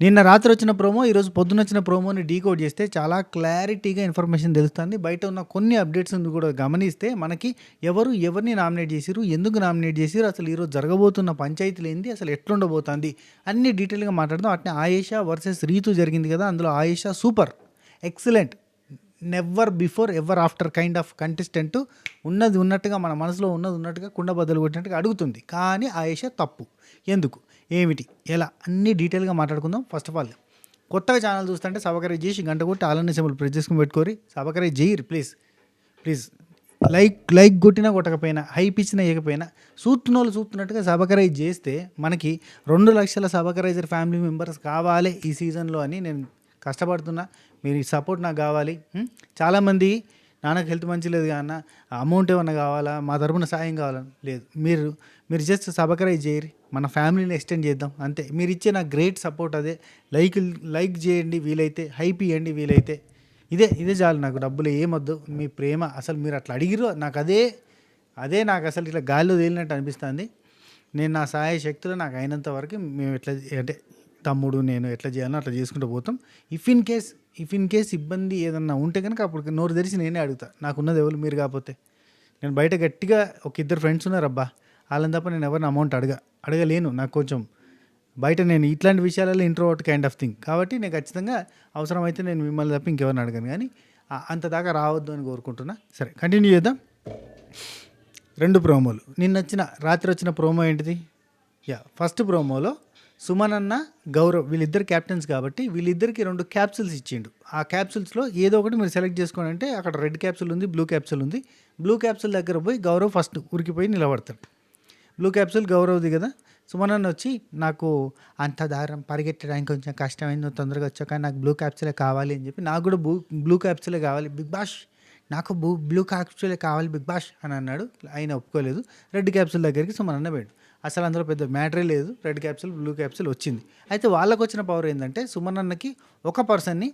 నిన్న రాత్రి వచ్చిన ప్రోమో, ఈరోజు పొద్దునొచ్చిన ప్రోమోని డీకోడ్ చేస్తే చాలా క్లారిటీగా ఇన్ఫర్మేషన్ తెలుస్తుంది. బయట ఉన్న కొన్ని అప్డేట్స్‌ని కూడా గమనిస్తే మనకి ఎవరిని నామినేట్ చేసిర్రు, ఎందుకు నామినేట్ చేసిర్రు, అసలు ఈరోజు జరగబోతున్న పంచాయతీలేంది, అసలు ఎట్లుండబోతుంది అన్నీ డీటెయిల్‌గా మాట్లాడదాం. అట్నే ఆయేషా వర్సెస్ రీతు జరిగింది కదా, అందులో Ayesha super, excellent, never before ever after kind of contestant. ఉన్నది ఉన్నట్టుగా, మన మనసులో ఉన్నది ఉన్నట్టుగా కుండ బద్దలు కొట్టినట్టుగా అడుగుతుంది. కానీ ఆయేషా తప్పు. ఎందుకు, ఏమిటి, ఎలా, అన్నీ డీటెయిల్గా మాట్లాడుకుందాం. ఫస్ట్ ఆఫ్ ఆల్, కొత్తగా ఛానల్ చూస్తుంటే సబ్స్క్రైబ్ చేసి గంట కొట్టి ఆలన్నీ సింబల్ ప్రెస్ చేసుకుని పెట్టుకోరి. సబ్స్క్రైబ్ చేయరు ప్లీజ్ ప్లీజ్. లైక్ కొట్టినా కొట్టకపోయినా, హైప్ ఇచ్చినా ఇవ్వకపోయినా, చూస్తున్నోళ్ళు చూస్తున్నట్టుగా సబ్స్క్రైబ్ చేస్తే మనకి 2 లక్షల సబ్స్క్రైబర్ ఫ్యామిలీ మెంబర్స్ కావాలి ఈ సీజన్లో అని నేను కష్టపడుతున్నా. మీరు ఈ సపోర్ట్ నాకు కావాలి. చాలామంది నాన్నకు హెల్త్ మంచి లేదు అన్న, అమౌంట్ ఏమన్నా కావాలా, మా తరపున సాయం కావాలని లేదు. మీరు జస్ట్ సబ్స్క్రైబ్ చేయరు, మన ఫ్యామిలీని ఎక్స్టెండ్ చేద్దాం అంతే. మీరు ఇచ్చే నాకు గ్రేట్ సపోర్ట్ అదే. లైక్ చేయండి వీలైతే, హైప్ ఇవ్వండి వీలైతే. ఇదే చాలు నాకు, డబ్బులు ఏమొద్దు. మీ ప్రేమ అసలు మీరు అట్లా అడిగిరు నాకు, అదే నాకు అసలు ఇట్లా గాల్లో తేలినట్టు అనిపిస్తుంది. నేను నా సహాయ శక్తులు నాకు అయినంత వరకు మేము ఎట్లా అంటే తమ్ముడు నేను ఎట్లా చేయాలో అట్లా చేసుకుంటూ పోతాం. ఇఫ్ ఇన్ కేస్ ఇబ్బంది ఏదన్నా ఉంటే కనుక అప్పుడు నోరు తెరిచి నేనే అడుగుతా. నాకున్నది ఎవరు మీరు కాకపోతే. నేను బయట గట్టిగా ఒక 2 ఫ్రెండ్స్ ఉన్నారు అబ్బా, వాళ్ళని తప్ప నేను ఎవరిని అమౌంట్ అడగలేను. నాకు కొంచెం బయట నేను ఇట్లాంటి విషయాలలో ఇంట్రోవర్ట్ కైండ్ ఆఫ్ థింగ్ కాబట్టి నేను ఖచ్చితంగా అవసరమైతే నేను మిమ్మల్ని తప్ప ఇంకెవరిని అడగను. కానీ అంత దాకా రావద్దు అని కోరుకుంటున్నా. సరే, కంటిన్యూ చేద్దాం. 2 ప్రోమోలు రాత్రి వచ్చిన ప్రోమో ఏంటిది? ఫస్ట్ ప్రోమోలో సుమన్ అన్న, గౌరవ్ వీళ్ళిద్దరు క్యాప్టెన్స్ కాబట్టి వీళ్ళిద్దరికి 2 క్యాప్సూల్స్ ఇచ్చిండు. ఆ క్యాప్సూల్స్లో ఏదో ఒకటి మీరు సెలెక్ట్ చేసుకోండి అంటే అక్కడ రెడ్ క్యాప్సూల్ ఉంది, బ్లూ క్యాప్సూల్ ఉంది. బ్లూ క్యాప్సూల్ దగ్గర పోయి గౌరవ్ ఫస్ట్ ఉరికిపోయి నిలబడతాడు. బ్లూ క్యాప్సూల్ గౌరవ్ది కదా. సుమన్ అన్న వచ్చి, నాకు అంత దారం పరిగెట్టడానికి కొంచెం కష్టమైంది, నువ్వు తొందరగా వచ్చాక నాకు బ్లూ క్యాప్సూలే కావాలి అని చెప్పి, నాకు కూడా బ్లూ క్యాప్సూలే కావాలి బిగ్ బాష్, నాకు బ్లూ క్యాప్సూలే కావాలి బిగ్ బాష్ అని అన్నాడు. ఆయన ఒప్పుకోలేదు. రెడ్ క్యాప్సూల్ దగ్గరికి సుమన్ అన్న పోయాడు. అసలు అందులో పెద్ద మ్యాటరే లేదు. రెడ్ క్యాప్సూల్ బ్లూ క్యాప్సూల్ వచ్చింది. అయితే వాళ్ళకు వచ్చిన పవర్ ఏంటంటే సుమన్ అన్నకి ఒక పర్సన్ని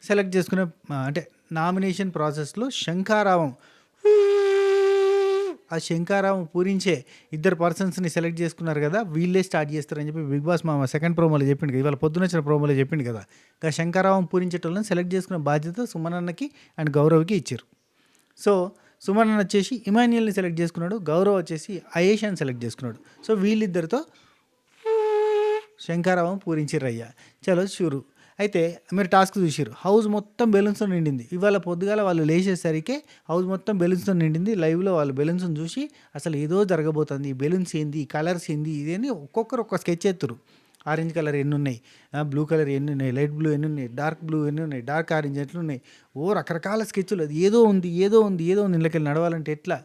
సెలెక్ట్ చేసుకునే అంటే నామినేషన్ ప్రాసెస్లో ఆ శంఖారావం పూరించే 2 పర్సన్స్ని సెలెక్ట్ చేసుకున్నారు కదా, వీళ్ళే స్టార్ట్ చేస్తారని చెప్పి బిగ్ బాస్ మా సెకండ్ ప్రోమోలో చెప్పిండు కదా, ఇవాళ పొద్దునొచ్చిన ప్రోమోలో చెప్పిండు కదా. ఇంకా శంఖారావం పూరించేటోళ్ళని సెలెక్ట్ చేసుకునే బాధ్యత సుమన్ అన్నకి అండ్ గౌరవ్కి ఇచ్చారు. సో సుమన్ అన్న వచ్చేసి ఇమాన్యుయల్ని సెలెక్ట్ చేసుకున్నాడు, గౌరవ్ వచ్చేసి ఆయేషాని సెలెక్ట్ చేసుకున్నాడు. సో వీళ్ళిద్దరితో శంఖారావం పూరించిర్రయ్యా. చలో షూరు. అయితే మీరు టాస్క్ చూసిర్రు, హౌస్ మొత్తం బెలూన్స్తో నిండింది. ఇవాళ పొద్దుగాల వాళ్ళు లేచేసరికి హౌస్ మొత్తం బెలూన్స్తో నిండింది. లైవ్లో వాళ్ళు బెలూన్స్ని చూసి అసలు ఏదో జరగబోతుంది, ఈ బెలూన్స్ ఏంది, ఈ కలర్స్ ఏంది, ఇదేంది ఒక్కొక్కరు ఒక్క స్కెచ్ ఎత్తురు. ఆరెంజ్ కలర్ ఎన్ని ఉన్నాయి, బ్లూ కలర్ ఎన్ని ఉన్నాయి, లైట్ బ్లూ ఎన్ని ఉన్నాయి, డార్క్ బ్లూ ఎన్ని ఉన్నాయి, డార్క్ ఆరెంజ్ ఎట్లున్నాయి, రకరకాల స్కెచ్లు. అది ఏదో ఉంది ఇళ్ళకెళ్ళి నడవాలంటే ఎట్లా.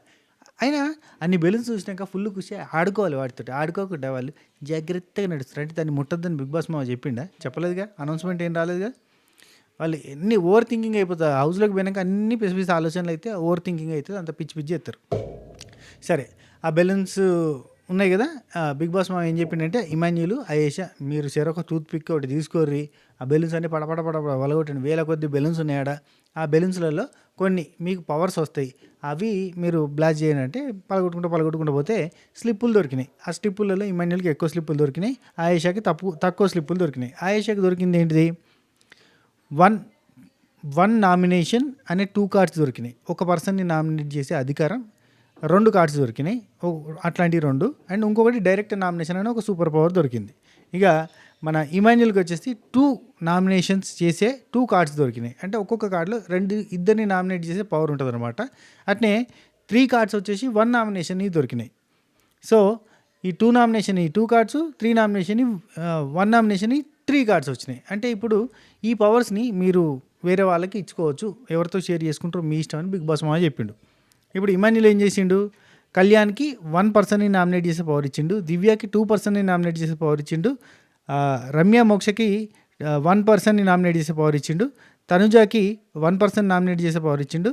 అయినా అన్ని బెలూన్స్ చూసినాక ఫుల్ ఖుషి, ఆడుకోవాలి వాటితో. ఆడుకోకుండా వాళ్ళు జాగ్రత్తగా నడుస్తారు. అంటే దాన్ని ముట్టద్దని బిగ్ బాస్ మామ చెప్పిండా? చెప్పలేదుగా, అనౌన్స్మెంట్ ఏం రాలేదుగా. వాళ్ళు ఎన్ని ఓవర్ థింకింగ్ అయిపోతుంది. హౌస్లోకి పోయినాక అన్ని పిచ్చి ఆలోచనలు అయితే ఓవర్ థింకింగ్ అవుతుంది, అంత పిచ్చి చేస్తారు. సరే, ఆ బెలూన్స్ ఉన్నాయి కదా. బిగ్ బాస్ మామ ఏం చెప్పిండంటే, ఇమాన్యులు, ఆయేషా మీరు చెరొక టూత్ పిక్ ఒకటి తీసుకోర్రి, ఆ బెలూన్స్ అన్ని పడపడ వలగొట్టండి. వేల కొద్ది బెలూన్స్ ఉన్నాయాడ. ఆ బెలూన్స్లలో కొన్ని మీకు పవర్స్ వస్తాయి, అవి మీరు బ్లాస్ట్ చేయాలంటే పలగొట్టుకుంటూ పోతే స్లిప్పులు దొరికినాయి. ఆ స్లిప్పులలో ఇమాన్యుల్కి ఎక్కువ స్లిప్పులు దొరికినాయి, ఆయేషాకి తక్కువ స్లిప్పులు దొరికినాయి. ఆయేషాకి దొరికింది ఏంటిది? వన్ నామినేషన్ అనే 2 కార్డ్స్ దొరికినాయి. ఒక పర్సన్ని నామినేట్ చేసే అధికారం 2 కార్డ్స్ దొరికినాయి, అట్లాంటివి 2. అండ్ ఇంకొకటి డైరెక్ట్ నామినేషన్ అనే ఒక సూపర్ పవర్ దొరికింది. ఇక మన ఇమాన్యుల్కి వచ్చేసి 2 నామినేషన్స్ చేసే 2 కార్డ్స్ దొరికినాయి. అంటే ఒక్కొక్క కార్డులో ఇద్దరిని నామినేట్ చేసే పవర్ ఉంటుంది అనమాట. అట్నే 3 కార్డ్స్ వచ్చేసి 1 నామినేషన్ దొరికినాయి. సో ఈ 2 nomination 2 cards, 3 nomination 1 nomination 3 cards వచ్చినాయి. అంటే ఇప్పుడు ఈ పవర్స్ని మీరు వేరే వాళ్ళకి ఇచ్చుకోవచ్చు, ఎవరితో షేర్ చేసుకుంటారో మీ ఇష్టం అని బిగ్ బాస్ మామ చెప్పిండు. ఇప్పుడు ఇమాన్యుల్ ఏం చేసిండు? కళ్యాణ్కి 1 పర్సన్ని నామినేట్ చేసే పవర్ ఇచ్చిండు, దివ్యకి 2 పర్సన్ని నామినేట్ చేసే పవర్ ఇచ్చిండు, రమ్య మోక్షకి 1 పర్సన్ని నామినేట్ చేసే పవర్ ఇచ్చిండు, తనుజాకి 1 పర్సన్ నామినేట్ చేసే పవర్ ఇచ్చిండు,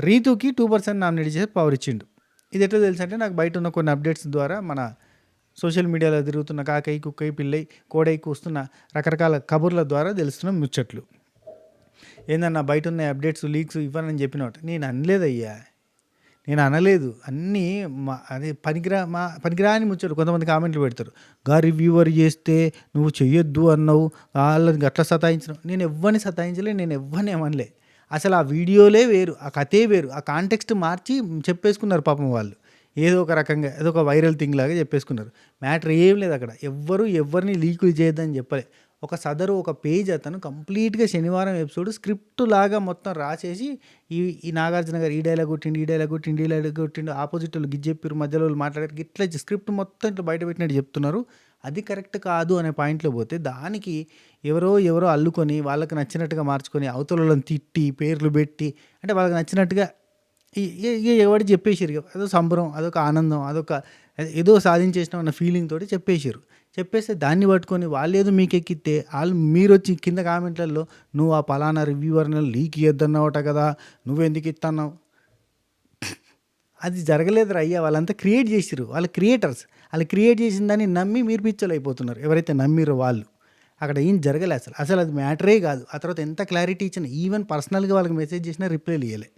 రీతుకి 2 పర్సన్ నామినేట్ చేసే పవర్ ఇచ్చిండు. ఇది ఎట్లా తెలుసు అంటే, నాకు బయట ఉన్న కొన్ని అప్డేట్స్ ద్వారా, మన సోషల్ మీడియాలో తిరుగుతున్న కాకై కుక్కై పిల్లై కోడై కూస్తున్న రకరకాల కబుర్ల ద్వారా తెలుస్తున్న ముచ్చట్లు. ఏందన్నా బయట ఉన్న అప్డేట్స్ లీక్స్ ఇవ్వనని చెప్పినట్టు నేను అనలేదయ్యా. నేను అనలేదు. అన్నీ అదే పనికిరాని ముచ్చట్లు కొంతమంది కామెంట్లు పెడతారు. రివ్యూవర్ చేస్తే నువ్వు చెయ్యొద్దు అన్నావు. ఆళ్ళని గట్ల సతాయించినావు. నేను ఎవ్వరిని సతాయించలే. నేను ఎవ్వరిని ఏమనలే. అసలు ఆ వీడియోలే వేరు. ఆ కథే వేరు. ఆ కాంటెక్స్ట్ మార్చి చెప్పేసుకున్నారు పాపం వాళ్ళు. ఏదో ఒక రకంగా ఏదో ఒక వైరల్ థింగ్ లాగా చెప్పేసుకున్నారు. మ్యాటర్ ఏం లేదు అక్కడ. ఎవరిని లీకులు చేయొద్దని చెప్పలే. ఒక పేజ్ అతను కంప్లీట్‌గా శనివారం ఎపిసోడ్ స్క్రిప్ట్ లాగా మొత్తం రాసేసి ఈ నాగార్జున గారు ఈ డైలాగ్ కొట్టిండు, ఆపోజిటోళ్ళు గిది చెప్పిర్రు, మధ్యలో వాళ్ళు మాట్లాడారు. ఇట్లా స్క్రిప్ట్ మొత్తం ఇట్లా బయట పెట్టినట్టు చెప్తున్నారు. అది కరెక్ట్ కాదు అనే పాయింట్‌లో పోతే దానికి ఎవరో అల్లుకొని వాళ్ళకి నచ్చినట్టుగా మార్చుకొని అవతలోళ్ళని తిట్టి, పేర్లు పెట్టి అంటే వాళ్ళకి నచ్చినట్టుగా ఎవడు చెప్పేసిర్రు ఇగ. అదో సంబరం, అదొక ఆనందం, ఏదో సాధించేసినాం అన్న ఫీలింగ్ తోటి చెప్పేసిర్రు. చెప్పేస్తే దాన్ని పట్టుకొని వాళ్ళేదో మీకెక్కిత్తే మీరొచ్చి కింద కామెంట్లలో నువ్వు ఆ పలానా రివ్యూవర్‌ని లీక్ ఇయ్యొద్దన్నావట కదా! నువ్వెందుకు ఇత్తన్నావు? అది జరగలేదురా అయ్యా! వాళ్ళంతా క్రియేట్ చేసిర్రు. వాళ్ళు క్రియేటర్స్. ఆళ్ళు క్రియేట్ చేసిన దాన్ని నమ్మి మీరు పిచ్చోలయిపోతున్నారు. ఎవరైతే నమ్మిర్రో వాళ్ళు. అక్కడ ఏం జరగలే అసలు. అది మ్యాటరే కాదు. ఆ తర్వాత ఎంత క్లారిటీ ఇచ్చినా ఈవెన్ పర్సనల్‌గా వాళ్ళకి మెసేజ్ చేసినా రిప్లైలు ఇయ్యలే.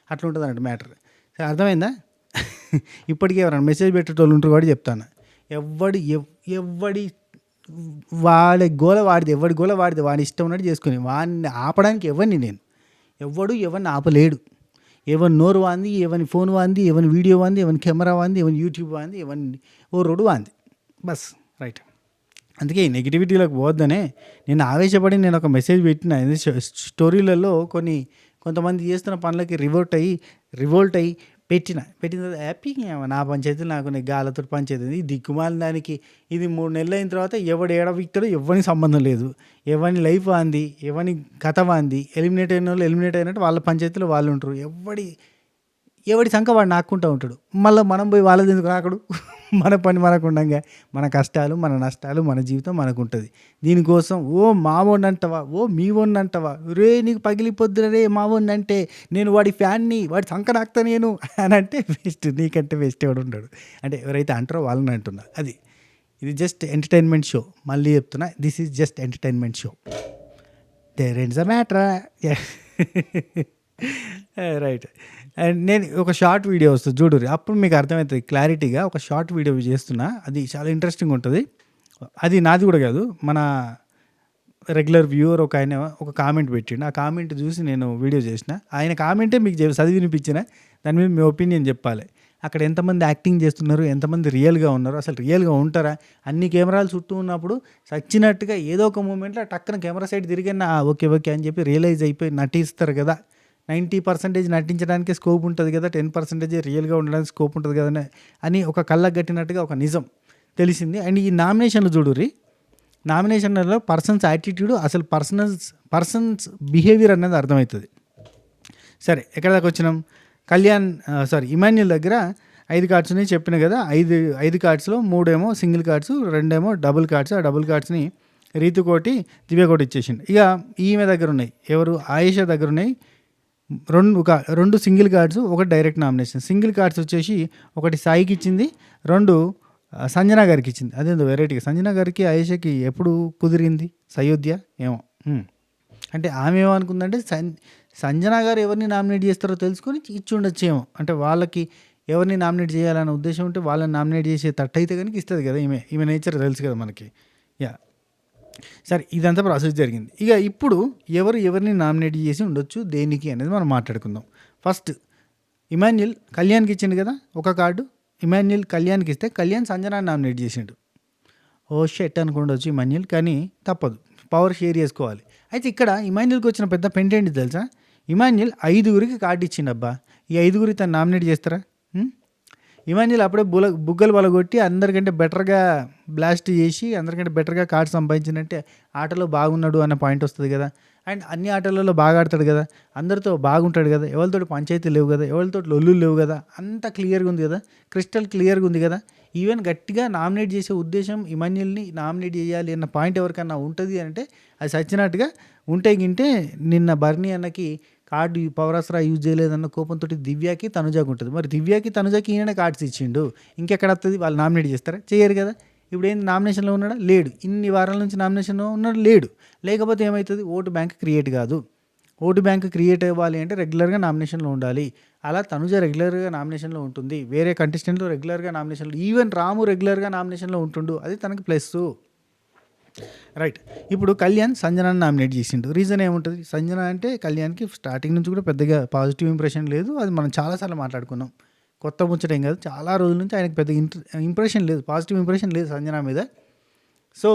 అట్లుంటదన్నట్టు మ్యాటర్. అర్థమైందా? ఇప్పటికి ఎవరైనా మెసేజ్ పెట్టేటోళ్ళు ఉంటారు కాబట్టి చెప్తాను. ఎవ్వడి వాడి గోల వాడిది. వాడి ఇష్టం ఉన్నట్టు చేసుకొని వాడిని ఆపడానికి నేను ఎవరిని ఆపలేడు. ఎవని నోరు వాంది, ఎవని ఫోన్ వాంది, ఎవని వీడియో వాంది, ఎవని కెమెరా వాంది, ఎవని యూట్యూబ్ వాంది, రోడ్డు వాంది. బస్ రైట్. అందుకే ఈ నెగిటివిటీలోకి పోవద్దనే నేను ఆవేశపడి నేను ఒక మెసేజ్ పెట్టిన. స్టోరీలలో కొంతమంది చేస్తున్న పనులకి రివోల్ట్ అయ్యి పెట్టిన తర్వాత హ్యాపీగా నా పంచాయతీలు నాకు గాలతో పంచాయతీ ఈ దిక్కుమాలిన దానికి ఇది 3 నెలలు అయిన తర్వాత ఎవడు ఏడవిక్తాడో ఎవరికి సంబంధం లేదు. ఎవరిని లైఫ్ వాంది, ఎవరిని కథ వాంది, ఎలిమినేట్ అయిన వాళ్ళు ఎలిమినేట్ అయినట్టు వాళ్ళ పంచాయతీలో వాళ్ళు ఉంటారు. ఎవడి సంఖ వాడు నాక్కుంటూ ఉంటాడు. మళ్ళీ మనం పోయి వాళ్ళది ఎందుకు రాకడు? మన పని మనకు ఉండంగా మన కష్టాలు, మన నష్టాలు, మన జీవితం మనకు ఉంటుంది. దీనికోసం మావోడిని అంటవా, మీవోడిని అంటవా, నీకు పగిలిపోద్దున రే మావోడిని అంటే నేను వాడి ఫ్యాన్ని, వాడి సంఖ నాకుతా నేను అని అంటే వేస్ట్. నీకంటే వేస్ట్ ఎవడు ఉండడు. అంటే ఎవరైతే అంటారో వాళ్ళని అంటున్నా. ఇది జస్ట్ ఎంటర్టైన్మెంట్ షో. మళ్ళీ చెప్తున్నా, this is just entertainment show. There ends the matter. Right. And నేను ఒక షార్ట్ వీడియో వస్తుంది చూడుర్రి, అప్పుడు మీకు అర్థమవుతుంది క్లారిటీగా. ఒక షార్ట్ వీడియో చేస్తున్నా, అది చాలా ఇంట్రెస్టింగ్ ఉంటుంది. అది నాది కూడా కాదు, మన రెగ్యులర్ వ్యూవర్ ఒక కామెంట్ పెట్టిండు. ఆ కామెంట్ చూసి నేను వీడియో చేసిన. ఆయన కామెంటే మీకు చదివి వినిపించిన. దాని మీద మీ ఒపీనియన్ చెప్పాలి. అక్కడ ఎంతమంది యాక్టింగ్ చేస్తున్నారు, ఎంతమంది రియల్గా ఉన్నారు, అసలు రియల్గా ఉంటారా? అన్ని కెమెరాలు చుట్టూ ఉన్నప్పుడు సచ్చినట్టుగా ఏదో ఒక మూమెంట్లో టక్కన కెమెరా సైడ్ తిరిగిన ఓకే అని చెప్పి రియలైజ్ అయిపోయి నటిస్తారు కదా. 90% నటించడానికి స్కోప్ ఉంటుంది కదా, 10% రియల్గా ఉండడానికి స్కోప్ ఉంటుంది కదా అని ఒక కళ్ళకు కట్టినట్టుగా ఒక నిజం తెలిసింది. అండ్ ఈ నామినేషన్లు చూడుర్రి, నామినేషన్లలో పర్సన్స్ యాటిట్యూడ్, అసలు పర్సన్స్ బిహేవియర్ అనేది అర్థమవుతుంది. సరే, ఎక్కడ దాకా వచ్చినాం? ఇమాన్యుల్ దగ్గర 5 కార్డ్స్ ఉన్నాయి చెప్పిన కదా. 5 కార్డ్స్లో 3 ఏమో సింగిల్ కార్డ్స్, 2 ఏమో డబుల్ కార్డ్స్. ఆ డబుల్ కార్డ్స్ని రీతుకోటి, దివ్యకోటి ఇచ్చేసిండు. ఇక ఈమె దగ్గర ఉన్నాయి, ఎవరు? ఆయేషా దగ్గర ఉన్నాయి 2 single cards, 1 direct nomination. Single cards వచ్చేసి 1 సాయికి ఇచ్చింది, 2 సంజన గారికి ఇచ్చింది. అదేందో వెరైటీగా సంజన గారికి ఆయేషాకి ఎప్పుడు కుదిరింది సయోధ్య ఏమో. అంటే ఆమె ఏమనుకుందంటే సంజన గారు ఎవరిని నామినేట్ చేస్తారో తెలుసుకొని ఇచ్చి ఉండొచ్చేమో. అంటే వాళ్ళకి ఎవరిని నామినేట్ చేయాలనే ఉద్దేశం ఉంటే వాళ్ళని నామినేట్ చేసే తట్టయితే కనుక ఇస్తుంది కదా. ఈమె నేచర్ తెలుసు కదా మనకి. సరే, ఇదంతా ప్రాసెస్ జరిగింది. ఇక ఇప్పుడు ఎవరిని నామినేట్ చేసి ఉండొచ్చు, దేనికి అనేది మనం మాట్లాడుకుందాం. ఫస్ట్ ఇమాన్యుల్ కళ్యాణ్కి ఇచ్చిండు కదా ఒక కార్డు. ఇమాన్యుల్ కళ్యాణ్కి ఇస్తే కళ్యాణ్ సంజనాన్ని నామినేట్ చేసిండు. షెట్ అనుకుండొచ్చు ఇమాన్యుల్, కానీ తప్పదు, పవర్ షేర్ చేసుకోవాలి. అయితే ఇక్కడ ఇమాన్యుల్కి వచ్చిన పెద్ద పెంటేంటి తెలుసా? ఇమాన్యుల్ 5 కార్డు ఇచ్చిండు. అబ్బా, ఈ 5 తను నామినేట్ చేస్తారా? ఇమాన్యుల్ అప్పుడే బుగ్గలు బలగొట్టి అందరికంటే బెటర్గా బ్లాస్ట్ చేసి అందరికంటే బెటర్గా కార్డు సంపాదించినట్టే ఆటలో బాగున్నాడు అన్న పాయింట్ వస్తుంది కదా. అండ్ అన్ని ఆటలలో బాగా ఆడతాడు కదా, అందరితో బాగుంటాడు కదా, ఎవరితోటి పంచాయతీ లేవు కదా, ఎవరితో లొల్లులు లేవు కదా, అంతా క్లియర్గా ఉంది కదా, క్రిస్టల్ క్లియర్గా ఉంది కదా. ఈవెన్ గట్టిగా నామినేట్ చేసే ఉద్దేశం ఇమాన్యుల్ని నామినేట్ చేయాలి అన్న పాయింట్ ఎవరికన్నా ఉంటుంది అంటే అది సచ్చినట్టుగా గింటే నిన్న బర్నీ అన్నకి కార్డు పవర్ అస్త్రా యూజ్ చేయలేదన్న కోపంతో దివ్యాకి తనుజాకి ఉంటుంది. మరి దివ్యాకి తనుజాకి ఈయన కార్డ్స్ ఇచ్చిండు, ఇంకెక్కడ వస్తుంది? వాళ్ళు నామినేట్ చేస్తారా? చేయరు కదా. ఇప్పుడు ఏంది, నామినేషన్లో ఉన్నాడా? లేడు. ఇన్ని వారాల నుంచి నామినేషన్లో ఉన్నాడు, లేడు. లేకపోతే ఏమవుతుంది? ఓటు బ్యాంక్ క్రియేట్ కాదు. ఓటు బ్యాంక్ క్రియేట్ అవ్వాలి అంటే రెగ్యులర్గా నామినేషన్లో ఉండాలి. అలా తనుజ రెగ్యులర్గా నామినేషన్లో ఉంటుంది. వేరే కంటెస్టెంట్లు రెగ్యులర్గా నామినేషన్లో, ఈవెన్ రాము రెగ్యులర్గా నామినేషన్లో ఉంటుండు. అది తనకి ప్లస్సు. రైట్. ఇప్పుడు కళ్యాణ్ సంజనాని నామినేట్ చేసిండు. రీజన్ ఏముంటుంది? సంజన అంటే కళ్యాణ్కి స్టార్టింగ్ నుంచి కూడా పెద్దగా పాజిటివ్ ఇంప్రెషన్ లేదు. అది మనం చాలాసార్లు మాట్లాడుకున్నాం. కొత్త ముచ్చటేం కాదు. చాలా రోజుల నుంచి ఆయనకు పెద్ద ఇంప్రెషన్ లేదు, పాజిటివ్ ఇంప్రెషన్ లేదు సంజన మీద. సో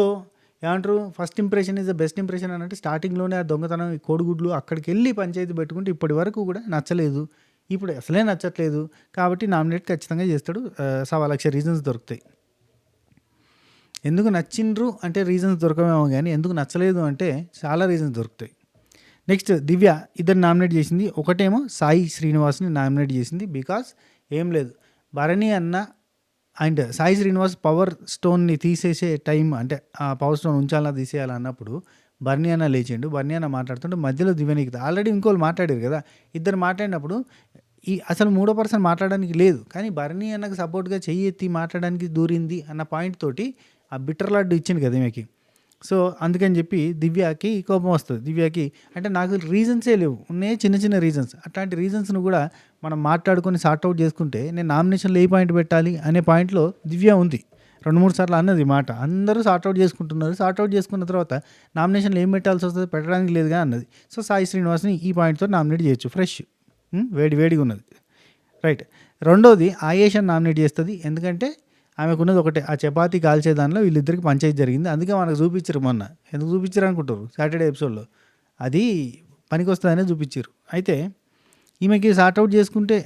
ఏమంటారు, first impression is the best impression అన్నట్టు స్టార్టింగ్లోనే ఆ దొంగతనం, ఈ కోడిగుడ్లు అక్కడికి వెళ్ళి పంచాయతీ పెట్టుకుంటే ఇప్పటి వరకు కూడా నచ్చలేదు, ఇప్పుడు అసలే నచ్చట్లేదు. కాబట్టి నామినేట్ ఖచ్చితంగా చేస్తాడు. 1,00,000 రీజన్స్ దొరుకుతాయి. ఎందుకు నచ్చిండ్రు అంటే రీజన్స్ దొరకవేమో, కానీ ఎందుకు నచ్చలేదు అంటే చాలా రీజన్స్ దొరుకుతాయి. నెక్స్ట్ దివ్య ఇద్దరు నామినేట్ చేసింది. ఒకటేమో సాయి శ్రీనివాస్ని నామినేట్ చేసింది. బికాస్ ఏం లేదు, భరణి అన్న అండ్ సాయి శ్రీనివాస్ పవర్ స్టోన్ని తీసేసే టైం, అంటే ఆ పవర్ స్టోన్ ఉంచాలా తీసేయాలా అన్నప్పుడు భరణి అన్న లేచిండు. భరణి అన్న మాట్లాడుతుంటే మధ్యలో దివ్యనికి ఆల్రెడీ ఇంకోళ్ళు మాట్లాడారు కదా, ఇద్దరు మాట్లాడినప్పుడు అసలు మూడో పర్సన్ మాట్లాడడానికి లేదు, కానీ భరణి అన్నకు సపోర్ట్గా చెయ్యి ఎత్తి మాట్లాడడానికి దూరింది అన్న పాయింట్ తోటి ఆ బిటర్ లడ్డు ఇచ్చింది కదా ఈమెకి. సో అందుకని చెప్పి దివ్యకి కోపం వస్తుంది. దివ్యకి అంటే నాకు రీజన్సే లేవు, ఉన్నాయి చిన్న చిన్న రీజన్స్. అట్లాంటి రీజన్స్ను కూడా మనం మాట్లాడుకొని సార్ట్అవుట్ చేసుకుంటే నేను నామినేషన్లో ఏ పాయింట్ పెట్టాలి అనే పాయింట్లో దివ్య ఉంది. 2-3 సార్లు అన్నది మాట. అందరూ సార్ట్అవుట్ చేసుకుంటున్నారు. సార్ట్అవుట్ చేసుకున్న తర్వాత నామినేషన్లో ఏం పెట్టాల్సి వస్తుంది, పెట్టడానికి లేదుగా అన్నది. సో సాయి శ్రీనివాస్ని ఈ పాయింట్తో నామినేట్ చేయొచ్చు. ఫ్రెష్, వేడిగా ఉన్నది. రైట్. రెండోది ఆయేషాని నామినేట్ చేస్తుంది. ఎందుకంటే ఆమెకున్నది ఒకటే, ఆ చపాతీ కాల్చే దానిలో వీళ్ళిద్దరికి పంచాయతీ జరిగింది. అందుకే మనకు చూపించారు మొన్న. ఎందుకు చూపించారు అనుకుంటారు, సాటర్డే ఎపిసోడ్లో అది పనికి వస్తుందనే చూపించారు. అయితే ఈమెకి సార్ట్అవుట్ చేసుకుంటే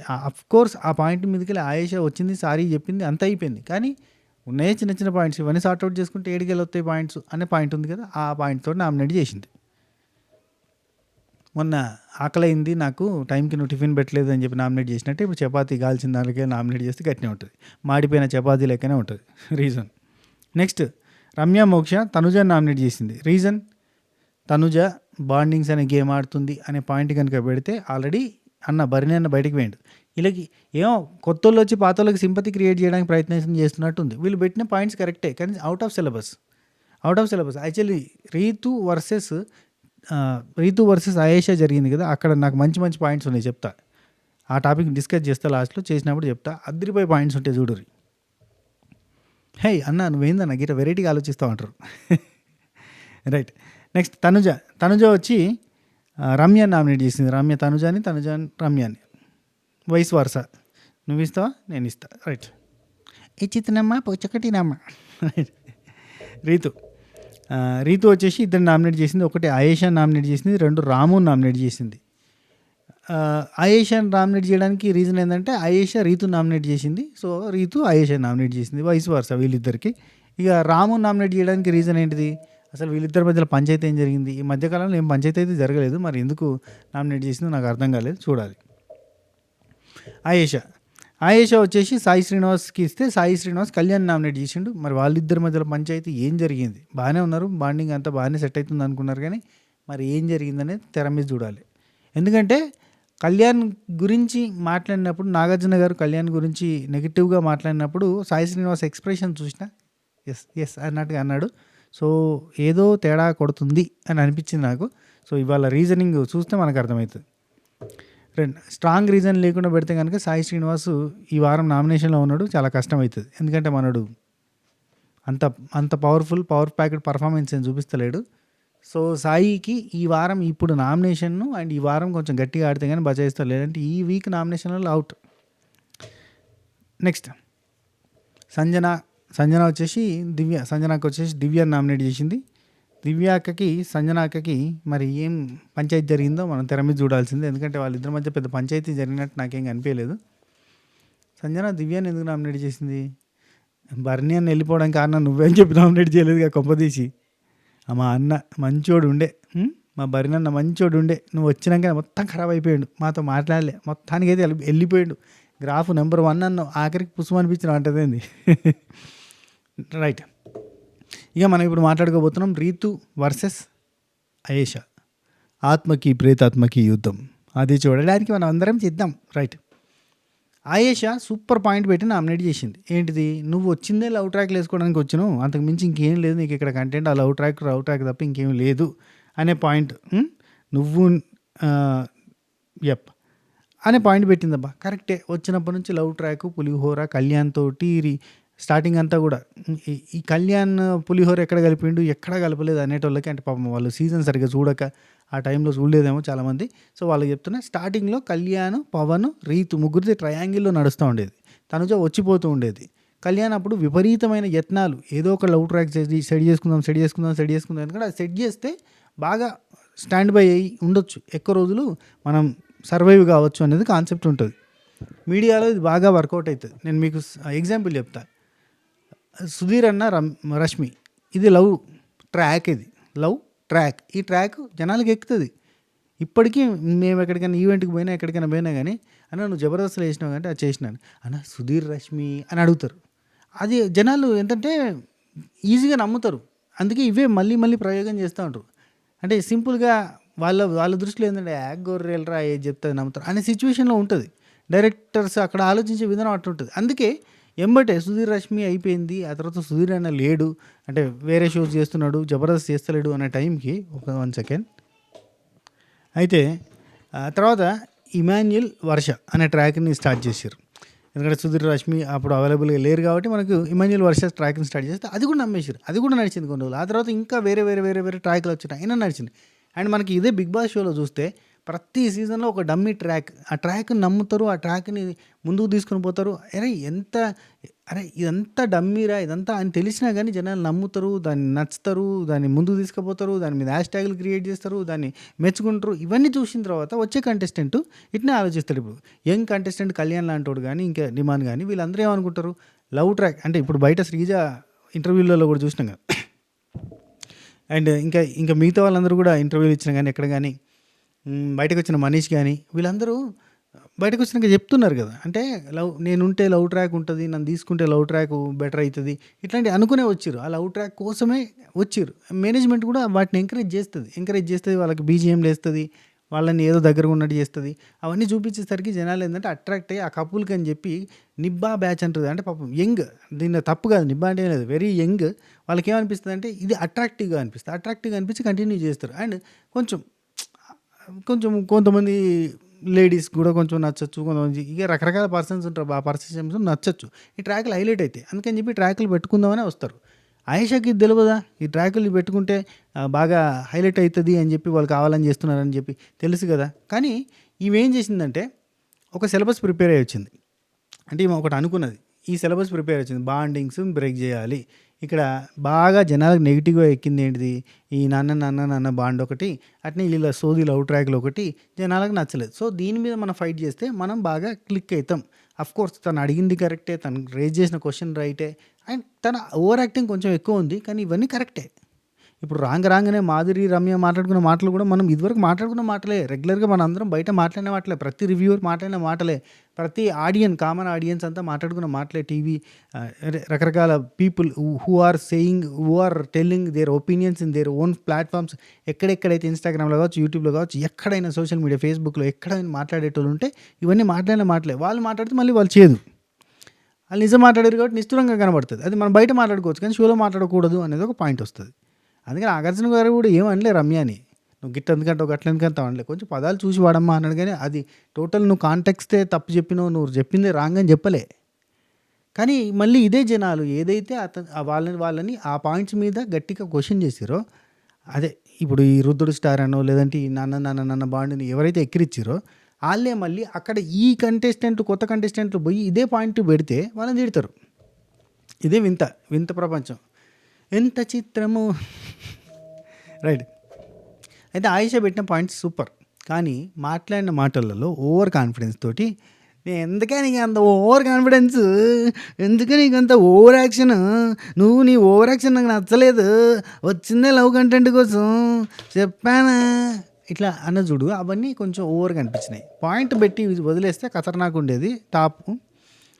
కోర్స్ ఆ పాయింట్ మీదకి వెళ్ళి ఆయేషా వచ్చింది, సారీ చెప్పింది, అంత అయిపోయింది. కానీ ఉన్నాయే చిన్న చిన్న పాయింట్స్, ఇవన్నీ సార్ట్అవుట్ చేసుకుంటే ఏడికెళ్ళి వస్తాయి పాయింట్స్ అనే పాయింట్ ఉంది కదా, ఆ పాయింట్తో నామినేట్ చేసింది. మొన్న ఆకలైంది నాకు, టైంకి నువ్వు టిఫిన్ పెట్టలేదు అని చెప్పి నామినేట్ చేసినట్టే ఇప్పుడు చపాతీ కాల్చిన దానికే నామినేట్ చేస్తే గట్టినే ఉంటుంది, మాడిపోయిన చపాతీ లెక్కనే ఉంటుంది. రీజన్. నెక్స్ట్ రమ్య మోక్ష తనుజని నామినేట్ చేసింది. రీజన్, తనుజ బాండింగ్స్ అనే గేమ్ ఆడుతుంది అనే పాయింట్ కనుక పెడితే ఆల్రెడీ భరణి అన్న బయటికి పోయిండు. వీళ్ళకి ఏమో కొత్త వాళ్ళు వచ్చి పాత వాళ్ళకి సింపతి క్రియేట్ చేయడానికి ప్రయత్నం చేస్తున్నట్టు ఉంది. వీళ్ళు పెట్టిన పాయింట్స్ కరెక్టే, కానీ out of syllabus. Actually Ritu versus Ayesha జరిగింది కదా, అక్కడ నాకు మంచి మంచి పాయింట్స్ ఉన్నాయి, చెప్తా. ఆ టాపిక్ డిస్కస్ చేస్తా లాస్ట్లో, చేసినప్పుడు చెప్తా. అదిరిపోయి పాయింట్స్ ఉంటాయి చూడరు. హే అన్న నువ్వేందన్న గిట్ట వెరైటీగా ఆలోచిస్తావు అంటారు. రైట్. నెక్స్ట్ తనుజ వచ్చి రమ్యాని నామినేట్ చేసింది. రమ్య తనుజాని, తనుజ రమ్యాని, వైస్ వర్స. నువ్వు ఇస్తావా, నేను ఇస్తా. రైట్. ఇచ్చితనమ్మా పొచ్చకటినమ్మా. రీతు వచ్చేసి ఇద్దరు నామినేట్ చేసింది. ఒకటి ఆయేషా నామినేట్ చేసింది, 2 రాము నామినేట్ చేసింది. ఆయేషాని నామినేట్ చేయడానికి రీజన్ ఏంటంటే ఆయేషా రీతు నామినేట్ చేసింది. సో రీతు ఆయేషా నామినేట్ చేసింది, వైస్ వర్స వీళ్ళిద్దరికి. ఇక రాము నామినేట్ చేయడానికి రీజన్ ఏంటిది, అసలు వీళ్ళిద్దరి మధ్యలో పంచాయతీ ఏం జరిగింది? ఈ మధ్యకాలంలో ఏం పంచాయతీ అయితే జరగలేదు, మరి ఎందుకు నామినేట్ చేసిందో నాకు అర్థం కాలేదు, చూడాలి. ఆయేషా వచ్చేసి సాయి శ్రీనివాస్కి ఇస్తే సాయి శ్రీనివాస్ కళ్యాణ్ నామినేట్ చేసిండు. మరి వాళ్ళిద్దరి మధ్యలో పంచాయతీ ఏం జరిగింది? బాగానే ఉన్నారు, బాండింగ్ అంతా బాగానే సెట్ అవుతుంది అనుకున్నారు, కానీ మరి ఏం జరిగిందనేది తెర మీద చూడాలి. ఎందుకంటే కళ్యాణ్ గురించి మాట్లాడినప్పుడు, నాగార్జున గారు కళ్యాణ్ గురించి నెగిటివ్గా మాట్లాడినప్పుడు సాయి శ్రీనివాస్ ఎక్స్ప్రెషన్ చూసినా ఎస్ అన్నట్టుగా అన్నాడు. సో ఏదో తేడా కొడుతుంది అని అనిపించింది నాకు. సో ఇవాళ రీజనింగ్ చూస్తే మనకు అర్థమవుతుంది. స్ట్రాంగ్ రీజన్ లేకుండా పెడితే కనుక సాయి శ్రీనివాస్ ఈ వారం నామినేషన్లో ఉన్నాడు, చాలా కష్టం అవుతుంది. ఎందుకంటే మనడు అంత పవర్ ప్యాకెడ్ పర్ఫార్మెన్స్ ఏం చూపిస్తలేడు. సో సాయికి ఈ వారం ఇప్పుడు నామినేషన్ను అండ్ ఈ వారం కొంచెం గట్టిగా ఆడితే కానీ బచాయిస్తారు, లేదంటే ఈ వీక్ నామినేషన్లో అవుట్. నెక్స్ట్ సంజన వచ్చేసి సంజనాకి వచ్చేసి దివ్యాని నామినేట్ చేసింది. దివ్య అక్కకి సంజన అక్కకి మరి ఏం పంచాయతీ జరిగిందో మనం తెర మీద చూడాల్సిందే, ఎందుకంటే వాళ్ళిద్దరి మధ్య పెద్ద పంచాయతీ జరిగినట్టు నాకేం కనిపించలేదు. సంజన దివ్యాని ఎందుకు నామినేట్ చేసింది? భరణి అన్న వెళ్ళిపోవడానికి కారణం నువ్వేం చెప్పి నామినేట్ చేయలేదుగా కొంపదీసి. మా అన్న మంచోడు ఉండే, మా భరణి అన్న మంచోడు ఉండే, నువ్వు వచ్చినాక మొత్తం ఖరాబ్ అయిపోయాడు, మాతో మాట్లాడలే, మొత్తానికి అయితే వెళ్ళిపోయాడు, గ్రాఫ్ నెంబర్ 1 అన్న ఆఖరికి పుష్పం అనిపించిన అంటదేంది. రైట్. ఇక మనం ఇప్పుడు మాట్లాడుకోబోతున్నాం రీతు వర్సెస్ ఆయేషా, ఆత్మకి ప్రేతాత్మకి యుద్ధం. అది చూడడానికి మనం అందరం చేద్దాం. రైట్. ఆయేషా సూపర్ పాయింట్ పెట్టి నామినేట్ చేసింది. ఏంటిది, నువ్వు వచ్చిందే లవ్ ట్రాక్లు వేసుకోవడానికి వచ్చినావు, అంతకు మించి ఇంకేం లేదు నీకు ఇక్కడ కంటెంట్, ఆ లవ్ ట్రాక్ తప్ప ఇంకేం లేదు అనే పాయింట్. నువ్వు యప్ అనే పాయింట్ పెట్టిందబ్బా. కరెక్టే. వచ్చినప్పటి నుంచి లవ్ ట్రాక్, పులిహోర, కళ్యాణ్ తోటి స్టార్టింగ్ అంతా కూడా ఈ కళ్యాణ్ పులిహోర ఎక్కడ కలిపిండు, ఎక్కడ కలపలేదు అనేటోళ్ళకి, అంటే పాపం వాళ్ళు సీజన్ సరిగ్గా చూడక ఆ టైంలో చూడలేదేమో చాలామంది. సో వాళ్ళకి చెప్తున్నా, స్టార్టింగ్లో కళ్యాణ్, పవన్, రీతు ముగ్గురిది ట్రయాంగిల్లో నడుస్తూ ఉండేది. తనుజ వచ్చిపోతూ ఉండేది. కళ్యాణ్ అప్పుడు విపరీతమైన యత్నాలు, ఏదో ఒక లవ్ ట్రాక్ సెట్ చేసుకుందాం ఎందుకంటే అది సెట్ చేస్తే బాగా స్టాండ్ బై అయ్యి ఉండొచ్చు, ఎక్కువ రోజులు మనం సర్వైవ్ కావచ్చు అనేది కాన్సెప్ట్ ఉంటుంది. మీడియాలో ఇది బాగా వర్కౌట్ అవుతుంది. నేను మీకు ఎగ్జాంపుల్ చెప్తా. సుధీర్ అన్న రష్మి, ఇది లవ్ ట్రాక్, ఇది లవ్ ట్రాక్. ఈ ట్రాక్ జనాలకు ఎక్కుతుంది. ఇప్పటికీ మేము ఎక్కడికైనా ఈవెంట్కి పోయినా, ఎక్కడికైనా పోయినా కానీ, అన్న నువ్వు జబర్దస్త్లో వేసినావు అంటే అది చేసినాను అన్న, సుధీర్ రష్మి అని అడుగుతారు. అది జనాలు ఏంటంటే ఈజీగా నమ్ముతారు. అందుకే ఇవే మళ్ళీ మళ్ళీ ప్రయోగం చేస్తూ ఉంటారు. అంటే సింపుల్గా వాళ్ళ దృష్టిలో ఏంటంటే గొర్రెలరా ఏది చెప్తుంది నమ్ముతారు అనే సిచ్యువేషన్లో ఉంటుంది. డైరెక్టర్స్ అక్కడ ఆలోచించే విధానం అట్లుంటుంది. అందుకే ఎంబటే సుధీర్ రష్మి అయిపోయింది, ఆ తర్వాత సుధీర్ అన్న లేడు, అంటే వేరే షోస్ చేస్తున్నాడు, జబర్దస్త్ చేస్తలేడు అనే టైంకి ఒక 1 సెకండ్ అయితే తర్వాత ఇమాన్యుల్ వర్ష అనే ట్రాక్ని స్టార్ట్ చేశారు. ఎందుకంటే సుధీర్ రష్మి అప్పుడు అవైలబుల్గా లేరు కాబట్టి మనకు ఇమాన్యుల్ వర్ష ట్రాక్ని స్టార్ట్ చేస్తే అది కూడా నమ్మేశారు. అది కూడా నడిచింది కొన్ని రోజులు. ఆ తర్వాత ఇంకా వేరే ట్రాక్లు వచ్చినాయి, అయినా నడిచింది. అండ్ మనకి ఇదే బిగ్ బాస్ షోలో చూస్తే ప్రతి సీజన్లో ఒక డమ్మీ ట్రాక్, ఆ ట్రాక్ని నమ్ముతారు, ఆ ట్రాక్ని ముందుకు తీసుకుని పోతారు. ఇదంతా డమ్మీరా ఇదంతా అని తెలిసినా కానీ జనాలు నమ్ముతారు, దాన్ని నచ్చుతారు, దాన్ని ముందుకు తీసుకుపోతారు, దాని మీద హ్యాష్ ట్యాగులు క్రియేట్ చేస్తారు, దాన్ని మెచ్చుకుంటారు. ఇవన్నీ చూసిన తర్వాత వచ్చే కంటెస్టెంట్ ఇట్నే ఆలోచిస్తాడు. ఇప్పుడు యంగ్ కంటెస్టెంట్ కళ్యాణ్ లాంటోడు కానీ, ఇంకా డిమాండ్ కానీ, వీళ్ళందరూ ఏమనుకుంటారు, లవ్ ట్రాక్ అంటే ఇప్పుడు బయట శ్రీజ ఇంటర్వ్యూలలో కూడా చూసినాం కదా. అండ్ ఇంకా మిగతా వాళ్ళందరూ కూడా ఇంటర్వ్యూలు ఇచ్చిన కానీ, ఎక్కడ కానీ బయటకు వచ్చిన మనీష్ కానీ, వీళ్ళందరూ బయటకు వచ్చినాక చెప్తున్నారు కదా, అంటే నేనుంటే లవ్ ట్రాక్ ఉంటుంది, నన్ను తీసుకుంటే లవ్ ట్రాక్ బెటర్ అవుతుంది, ఇట్లాంటివి అనుకునే వచ్చారు. ఆ లవ్ ట్రాక్ కోసమే వచ్చారు. మేనేజ్మెంట్ కూడా వాటిని ఎంకరేజ్ చేస్తుంది, వాళ్ళకి బీజిఎంలు వేస్తుంది, వాళ్ళని ఏదో దగ్గరగా ఉన్నట్టు చేస్తుంది. అవన్నీ చూపించేసరికి జనాలు ఏంటంటే అట్రాక్ట్ అయ్యి ఆ కపుల్కి అని చెప్పి నిబ్బా బ్యాచ్ అంటుంది. అంటే పాపం యంగ్, దీన్ని తప్పు కాదు, నిబ్బా అంటే లేదు, వెరీ యంగ్. వాళ్ళకి ఏమనిపిస్తుంది అంటే ఇది అట్రాక్టివ్గా అనిపించి కంటిన్యూ చేస్తారు. అండ్ కొంచెం కొంతమంది లేడీస్ కూడా కొంచెం నచ్చచ్చు, కొంతమంది ఇక రకరకాల పర్సన్స్ ఉంటారు, ఆ పర్సన్స్ నచ్చచ్చు. ఈ ట్రాక్లు హైలైట్ అవుతాయి, అందుకని చెప్పి ట్రాక్లు పెట్టుకుందామని వస్తారు. ఆయేషాకి ఇది తెలియదా, ఈ ట్రాకులు పెట్టుకుంటే బాగా హైలైట్ అవుతుంది అని చెప్పి వాళ్ళు కావాలని చేస్తున్నారని చెప్పి తెలుసు కదా. కానీ ఇవేం చేసిందంటే ఒక సిలబస్ ప్రిపేర్ అయ్యి వచ్చింది. అంటే ఈమె ఒకటి అనుకున్నది, ఈ సిలబస్ ప్రిపేర్ వచ్చింది, బాండింగ్స్ బ్రేక్ చేయాలి. ఇక్కడ బాగా జనాలకు నెగిటివ్గా ఎక్కింది ఏంటిది, ఈ నాన్న బాండ్ ఒకటి, అట్నే వీళ్ళ సోది లవ్ ట్రాక్లు ఒకటి జనాలకు నచ్చలేదు. సో దీని మీద మనం ఫైట్ చేస్తే మనం బాగా క్లిక్ అవుతాం. అఫ్కోర్స్ తను అడిగింది కరెక్టే, తను రేజ్ చేసిన క్వశ్చన్ రైటే, అండ్ తన ఓవర్ యాక్టింగ్ కొంచెం ఎక్కువ ఉంది, కానీ ఇవన్నీ కరెక్టే. ఇప్పుడు రాగానే మాధురి, రమ్య మాట్లాడుకున్న మాటలు కూడా మనం ఇదివరకు మాట్లాడుకున్న మాటలే, రెగ్యులర్గా మన అందరం బయట మాట్లాడిన మాటలే, ప్రతి రివ్యూవర్ మాట్లాడిన మాటలే, ప్రతి కామన్ ఆడియన్స్ అంతా మాట్లాడుకున్న మాటలే. టీవీ రకరకాల people who are telling their opinions in their own platforms, ఎక్కడెక్కడైతే ఇన్స్టాగ్రామ్లో కావచ్చు, యూట్యూబ్లో కావచ్చు, ఎక్కడైనా సోషల్ మీడియా, ఫేస్బుక్లో ఎక్కడైనా మాట్లాడేటోళ్ళు ఉంటే ఇవన్నీ మాట్లాడిన మాటలే. వాళ్ళు మాట్లాడితే మళ్ళీ వాళ్ళు చేయదు, వాళ్ళు నిజం మాట్లాడారు కాబట్టి నిష్ఠురంగా కనబడుతుంది. అది మనం బయట మాట్లాడుకోవచ్చు, కానీ షోలో మాట్లాడకూడదు అనేది ఒక పాయింట్ వస్తుంది. అందుకని నాగార్జున గారు కూడా ఏమనలే రమ్యని, నువ్వు గిట్ట ఎందుకంటావు గట్ల ఎందుకంటావు అనలే, కొంచెం పదాలు చూసి వాడమ్మా అన్నాడు. కానీ అది టోటల్ నువ్వు కాంటెక్స్టే తప్పు చెప్పినావు, నువ్వు చెప్పిందే రాంగ్ అని చెప్పలే. కానీ మళ్ళీ ఇదే జనాలు ఏదైతే వాళ్ళని ఆ పాయింట్స్ మీద గట్టిగా క్వశ్చన్ చేసిరో, అదే ఇప్పుడు ఈ రుద్రుడు స్టార్ అనో లేదంటే ఈ నాన్న బాండ్ని ఎవరైతే ఎక్కిరిచ్చిరో వాళ్ళే మళ్ళీ అక్కడ ఈ కొత్త కంటెస్టెంట్లు పోయి ఇదే పాయింట్ పెడితే వాళ్ళని తిడతారు. ఇదే వింత ప్రపంచం, ఎంత చిత్రము. రైట్. అయితే ఆయిషా పెట్టిన పాయింట్స్ సూపర్, కానీ మాట్లాడిన మాటలలో ఓవర్ కాన్ఫిడెన్స్ తోటి, నేను ఎందుకే నీకు అంత ఓవర్ కాన్ఫిడెన్స్, ఎందుకే నీకు అంత ఓవర్ యాక్షన్, నీ ఓవర్ యాక్షన్ నాకు నచ్చలేదు, వచ్చిందే లవ్ కంటెంట్ కోసం చెప్పానా, ఇట్లా అన్న చూడు, అవన్నీ కొంచెం ఓవర్గా అనిపించినాయి. పాయింట్ పెట్టి వదిలేస్తే ఖతర్నాక్ ఉండేది టాప్.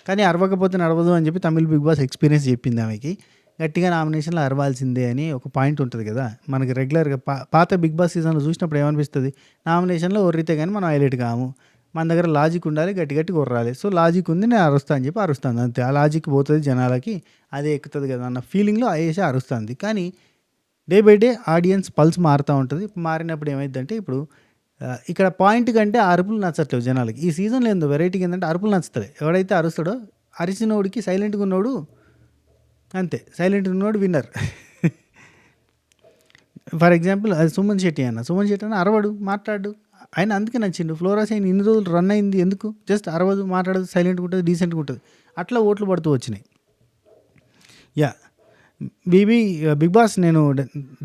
కానీ అరవకపోతే నడవదు అని చెప్పి తమిళ్ బిగ్ బాస్ ఎక్స్పీరియన్స్ చెప్పింది ఆమెకి. గట్టిగా నామినేషన్లో అరవాల్సిందే అని ఒక పాయింట్ ఉంటుంది కదా మనకి రెగ్యులర్గా. పాత బిగ్ బాస్ సీజన్లో చూసినప్పుడు ఏమనిపిస్తుంది, నామినేషన్లో ఒర్రితే కానీ మనం హైలైట్ కాము, మన దగ్గర లాజిక్ ఉండాలి, గట్టి కొర్రాలి. సో లాజిక్ ఉంది, నేను అరుస్తా అని చెప్పి అరుస్తాను అంతే. ఆ లాజిక్ పోతుంది జనాలకి, అదే ఎక్కుతుంది కదా అన్న ఫీలింగ్లో అయ్యేసి అరుస్తుంది. కానీ day by day audience pulse మారుతూ ఉంటుంది. మారినప్పుడు ఏమైందంటే ఇప్పుడు ఇక్కడ పాయింట్ కంటే ఆ అరుపులు నచ్చట్లేవు జనాలకి. ఈ సీజన్‌లో ఏందో వెరైటీగా ఏందంటే అరుపులు నచ్చుతలే. ఎవడైతే అరుస్తాడో అరిసినోడికి సైలెంట్‌గా ఉన్నోడు అంతే. సైలెంట్‌గా ఉన్నోడు విన్నర్. ఫర్ ఎగ్జాంపుల్ అది సుమన్ శెట్టి అన్న. సుమన్ శెట్టి అన్న అరవడు, మాట్లాడు. ఆయన అందుకే నచ్చిండు. ఫ్లోరా సైన్ ఇన్ని రోజులు రన్ అయింది ఎందుకు? జస్ట్ అరవదు, మాట్లాడదు, సైలెంట్‌గా ఉంటది, డీసెంట్‌గా ఉంటది. అట్లా ఓట్లు పడుతూ వచ్చినాయి. యాహ్! బిగ్ బాస్ నేను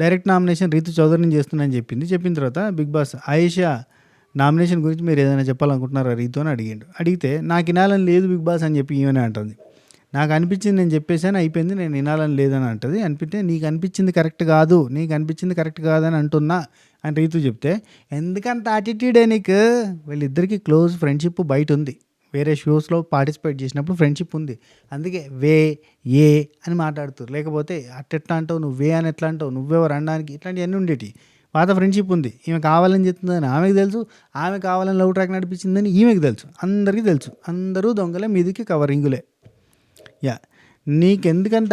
డైరెక్ట్ నామినేషన్ రీతు చౌదరిని చేస్తున్నానని చెప్పింది. చెప్పిన తర్వాత బిగ్ బాస్ ఆయేషా నామినేషన్ గురించి మీరు ఏదైనా చెప్పాలనుకుంటున్నారా రీతు అని అడిగిండు. అడిగితే నాకు వినాలని లేదు బిగ్ బాస్ అని చెప్పి ఈమెనే అంటుంది. నాకు అనిపించింది నేను చెప్పేసాను అయిపోయింది, నేను వినాలని లేదని అంటది. అనిపిస్తే నీకు అనిపించింది కరెక్ట్ కాదు, నీకు అనిపించింది కరెక్ట్ కాదని అంటున్నా అని రీతు చెప్తే ఎందుకంత యాటిట్యూడే నీకు? వీళ్ళిద్దరికీ క్లోజ్ ఫ్రెండ్షిప్ బయట ఉంది. వేరే షోస్లో పార్టిసిపేట్ చేసినప్పుడు ఫ్రెండ్షిప్ ఉంది. అందుకే ఏ అని మాట్లాడుతారు. లేకపోతే అట్టెట్లా అంటావు, నువ్వే అని ఎట్లా అంటావు, నువ్వెవరు అనడానికి, ఇట్లాంటివన్నీ ఉండేటి. పాత ఫ్రెండ్షిప్ ఉంది. ఈమె కావాలని చెప్తుందని ఆమెకు తెలుసు, ఆమె కావాలని లవ్ ట్రాక్ నడిపించిందని ఈమెకు తెలుసు, అందరికీ తెలుసు. అందరూ దొంగలే, మీదికి కవరింగులే. యాహ్! నీకెందుకంత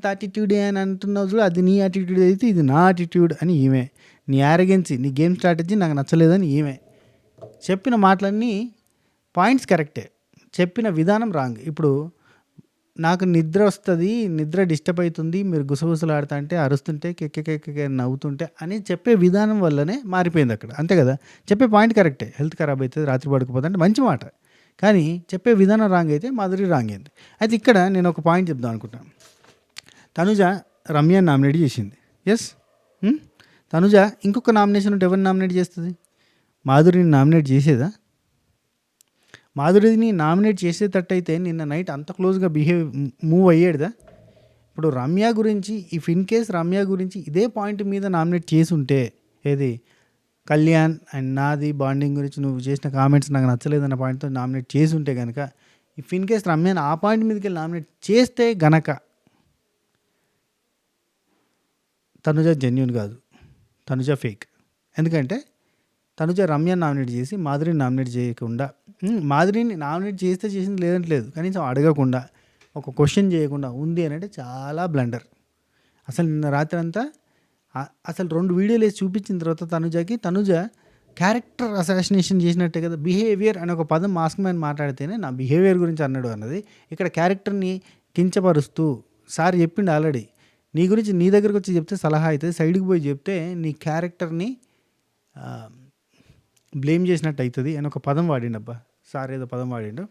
యాటిట్యూడే అని అంటున్నావు చూడు, అది నీ యాటిట్యూడ్ అయితే ఇది నా యాటిట్యూడ్ అని ఈమె. నీ యారగెన్సీ, నీ గేమ్ స్ట్రాటజీ నాకు నచ్చలేదని ఈమె. చెప్పిన మాటలన్నీ పాయింట్స్ కరెక్టే, చెప్పిన విధానం రాంగ్. ఇప్పుడు నాకు నిద్ర వస్తుంది, నిద్ర డిస్టర్బ్ అవుతుంది, మీరు గుసగుసలాడుతా అంటే అరుస్తుంటే కెక్కె నవ్వుతుంటే అని చెప్పే విధానం వల్లనే మారిపోయింది అక్కడ. అంతే కదా? చెప్పే పాయింట్ కరెక్టే. హెల్త్ ఖరాబ్ అవుతుంది, రాత్రి పడుకోపోతే అంటే మంచి మాట. కానీ చెప్పే విధానం రాంగ్ అయితే మాధురి రాంగ్ అయింది. అయితే ఇక్కడ నేను ఒక పాయింట్ చెప్దాం అనుకుంటాను. తనుజ రమ్యని నామినేట్ చేసింది. ఎస్, తనుజ ఇంకొక నామినేషన్ ఉంటే ఎవరిని నామినేట్ చేస్తుంది? మాధురిని నామినేట్ చేసేదా? మాధురిని నామినేట్ చేసేటట్టయితే నిన్న నైట్ అంత క్లోజ్గా మూవ్ అయ్యేదా? ఇప్పుడు రమ్య గురించి, ఇఫ్ ఇన్ కేస్ రమ్య గురించి ఇదే పాయింట్ మీద నామినేట్ చేసి ఉంటే, ఏది కళ్యాణ్ అండ్ నాది బాండింగ్ గురించి నువ్వు చేసిన కామెంట్స్ నాకు నచ్చలేదన్న పాయింట్తో నామినేట్ చేసి ఉంటే కనుక, ఇఫ్ ఇన్ కేస్ రమ్యని ఆ పాయింట్ మీదకి వెళ్ళి నామినేట్ చేస్తే గనక తనుజ జెన్యూన్ కాదు, తనుజ ఫేక్. ఎందుకంటే తనుజ రమ్యని నామినేట్ చేసి మాధురిని నామినేట్ చేయకుండా, మాధురిని నామినేట్ చేస్తే చేసింది లేదంటే లేదు, కనీసం అడగకుండా ఒక క్వశ్చన్ చేయకుండా ఉంది అని అంటే చాలా బ్లండర్. అసలు నిన్న రాత్రి అంతా అసలు 2 వీడియోలు వేసి చూపించిన తర్వాత తనుజ క్యారెక్టర్ అసాసినేషన్ చేసినట్టే కదా. బిహేవియర్ అనే ఒక పదం మాస్క్ మ్యాన్ మాట్లాడితేనే నా బిహేవియర్ గురించి అన్నాడు అన్నది. ఇక్కడ క్యారెక్టర్ని కించపరుస్తూ సార్ చెప్పిండు ఆల్రెడీ, నీ గురించి నీ దగ్గరకు వచ్చి చెప్తే సలహా అవుతుంది, సైడ్కి పోయి చెప్తే నీ క్యారెక్టర్ని బ్లేమ్ చేసినట్టు అవుతుంది అని ఒక పదం వాడిండు. అబ్బా సార్ ఏదో పదం వాడిండు,